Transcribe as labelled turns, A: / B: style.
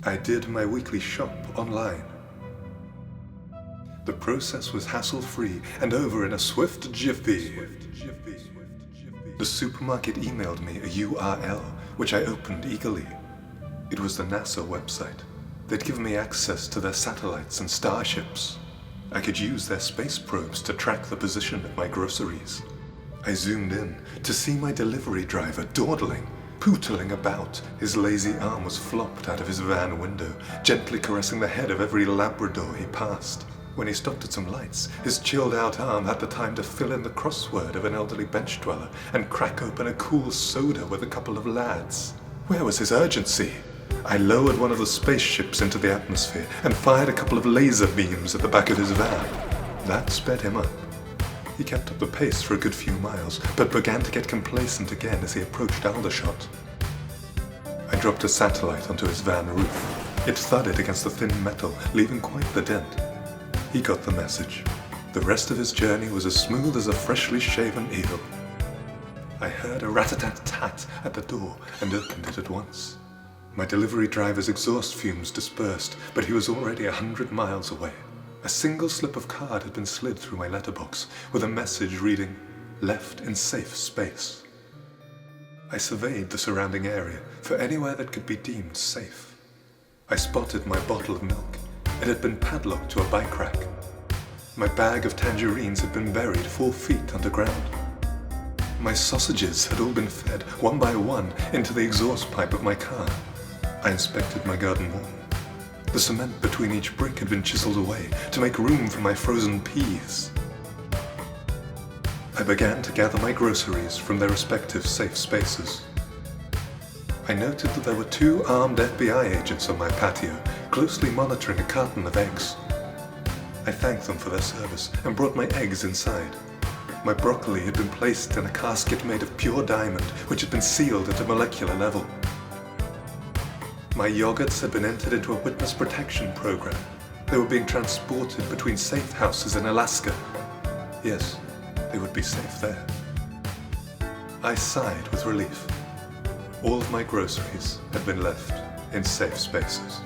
A: I did my weekly shop online. The process was hassle-free and over in a swift jiffy. The supermarket emailed me a URL, which I opened eagerly. It was the NASA website. They'd given me access to their satellites and starships. I could use their space probes to track the position of my groceries. I zoomed in to see my delivery driver dawdling, pootling about. His lazy arm was flopped out of his van window, gently caressing the head of every Labrador he passed. When he stopped at some lights, his chilled-out arm had the time to fill in the crossword of an elderly bench dweller and crack open a cool soda with a couple of lads. Where was his urgency? I lowered one of the spaceships into the atmosphere and fired a couple of laser beams at the back of his van. That sped him up. He kept up the pace for a good few miles, but began to get complacent again as he approached Aldershot. I dropped a satellite onto his van roof. It thudded against the thin metal, leaving quite the dent. He got the message. The rest of his journey was as smooth as a freshly shaven eel. I heard a rat-a-tat-tat at the door and opened it at once. My delivery driver's exhaust fumes dispersed, but he was already 100 miles away. A single slip of card had been slid through my letterbox with a message reading, "Left in safe space." I surveyed the surrounding area for anywhere that could be deemed safe. I spotted my bottle of milk. It had been padlocked to a bike rack. My bag of tangerines had been buried 4 feet underground. My sausages had all been fed, one by one, into the exhaust pipe of my car. I inspected my garden wall. The cement between each brick had been chiseled away to make room for my frozen peas. I began to gather my groceries from their respective safe spaces. I noted that there were 2 armed FBI agents on my patio, closely monitoring a carton of eggs. I thanked them for their service and brought my eggs inside. My broccoli had been placed in a casket made of pure diamond, which had been sealed at a molecular level. My yogurts had been entered into a witness protection program. They were being transported between safe houses in Alaska. Yes, they would be safe there. I sighed with relief. All of my groceries had been left in safe spaces.